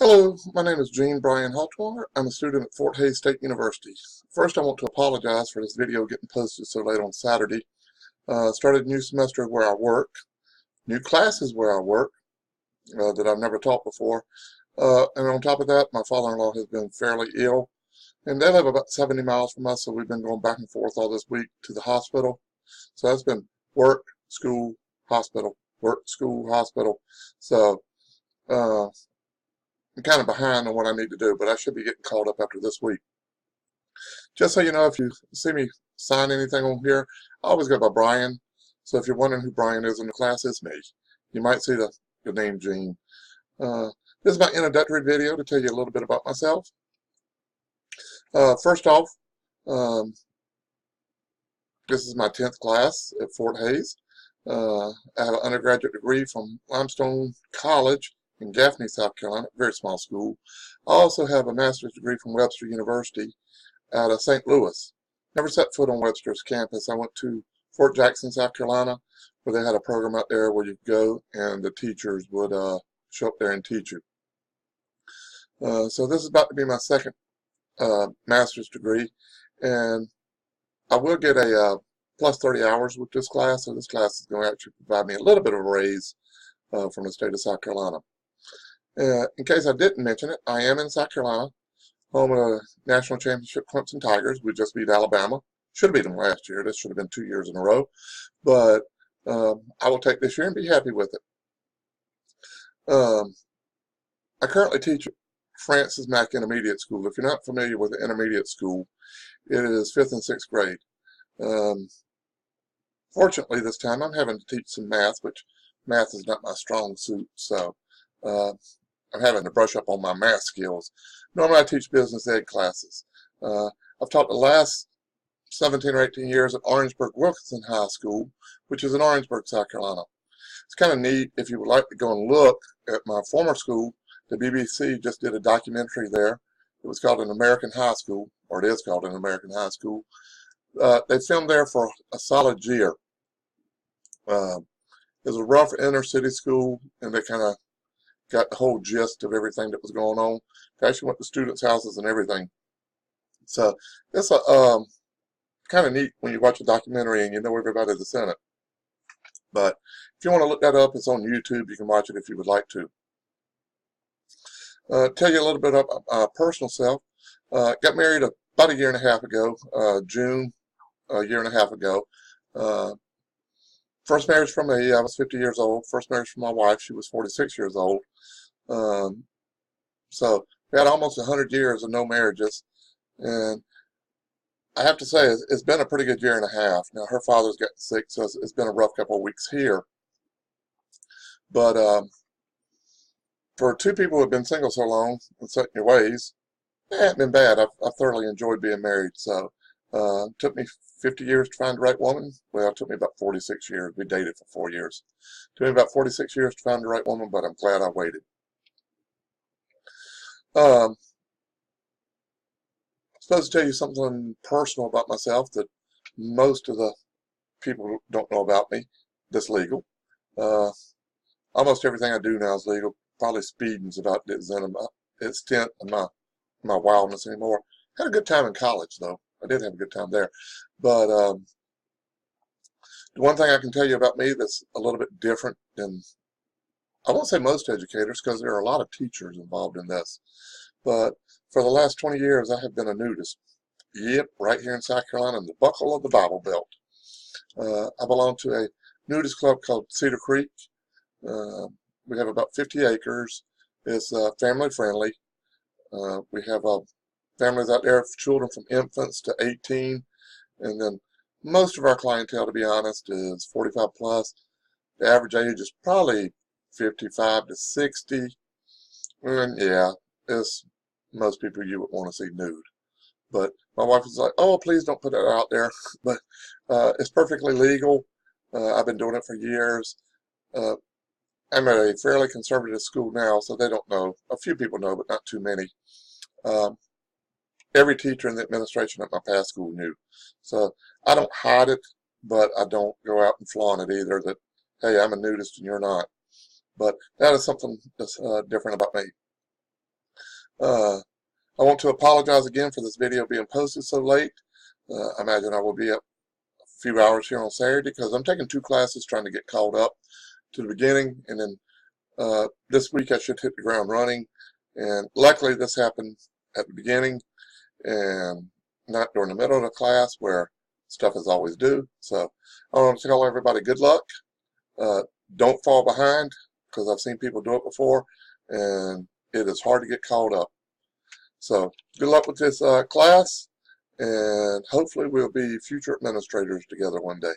Hello, my name is Gene Brian Haltwar. I'm a student at Fort Hays State University. First, I want to apologize for this video getting posted so late on Saturday. Started a new semester where I work, new classes where I work that I've never taught before. And on top of that, my father-in-law has been fairly ill, and they live about 70 miles from us, so we've been going back and forth all this week to the hospital. So that's been work, school, hospital, work, school, hospital. So I'm kind of behind on what I need to do, but I should be getting caught up after this week. Just so you know, if you see me sign anything on here, I always go by Brian. So if you're wondering who Brian is in the class, it's me. You might see the name Gene. This is my introductory video to tell you a little bit about myself. First off, this is my 10th class at Fort Hays. I have an undergraduate degree from Limestone College in Gaffney, South Carolina, very small school. I also have a master's degree from Webster University out of St. Louis. Never set foot on Webster's campus. I went to Fort Jackson, South Carolina, where they had a program out there where you go and the teachers would show up there and teach you. So this is about to be my second master's degree, and I will get a plus 30 hours with this class, so this class is going to actually provide me a little bit of a raise from the state of South Carolina. In case I didn't mention it, I am in South Carolina, home of the national championship Clemson Tigers. We just beat Alabama. Should have beat them last year. This should have been 2 years in a row. But I will take this year and be happy with it. I currently teach at Francis Mack Intermediate School. If you're not familiar with the intermediate school, it is 5th and 6th grade. Fortunately, this time I'm having to teach some math, which math is not my strong suit, so I'm having to brush up on my math skills. Normally I teach business ed classes. I've taught the last 17 or 18 years at Orangeburg Wilkinson High School, which is in Orangeburg, South Carolina. It's kind of neat. If you would like to go and look at my former school, the BBC just did a documentary there. It was called An American High School, or it is called An American High School. They filmed there for a solid year. It was a rough inner city school, and they kind of got the whole gist of everything that was going on. They actually went to students' houses and everything. So it's kind of neat when you watch a documentary and you know everybody that's in it. But if you want to look that up, it's on YouTube. You can watch it if you would like to. Tell you a little bit about my personal self. Got married about a year and a half ago, June, a year and a half ago. First marriage for me, I was 50 years old. First marriage for my wife, she was 46 years old. So we had almost 100 years of no marriages. And I have to say, it's been a pretty good year and a half. Now, her father's gotten sick, so it's been a rough couple of weeks here. But for two people who have been single so long and set in your ways, it hasn't been bad. I've thoroughly enjoyed being married. So it took me 50 years to find the right woman. Well, it took me about 46 years. We dated for 4 years. It took me about 46 years to find the right woman, but I'm glad I waited. I'm supposed to tell you something personal about myself that most of the people don't know about me that's legal. Almost everything I do now is legal. Probably speeding's about the extent of my wildness anymore. Had a good time in college, though. I did have a good time there. But the one thing I can tell you about me that's a little bit different than, I won't say most educators, because there are a lot of teachers involved in this. But for the last 20 years, I have been a nudist. Yep, right here in South Carolina, in the buckle of the Bible Belt. I belong to a nudist club called Cedar Creek. We have about 50 acres. It's family friendly. We have families out there, children from infants to 18. And then most of our clientele, to be honest, is 45 plus. The average age is probably 55 to 60. And yeah, it's most people you would want to see nude. But my wife was like, oh, please don't put that out there. But it's perfectly legal. I've been doing it for years. I'm at a fairly conservative school now, so they don't know. A few people know, but not too many. Every teacher in the administration at my past school knew. So I don't hide it, but I don't go out and flaunt it either, that, hey, I'm a nudist and you're not. But that is something that's different about me. I want to apologize again for this video being posted so late. I imagine I will be up a few hours here on Saturday because I'm taking 2 classes trying to get caught up to the beginning, and then this week I should hit the ground running. And luckily this happened at the beginning and not during the middle of the class where stuff is always due. So I want to tell everybody good luck. Don't fall behind, because I've seen people do it before and it is hard to get caught up. So good luck with this class, and hopefully we'll be future administrators together one day.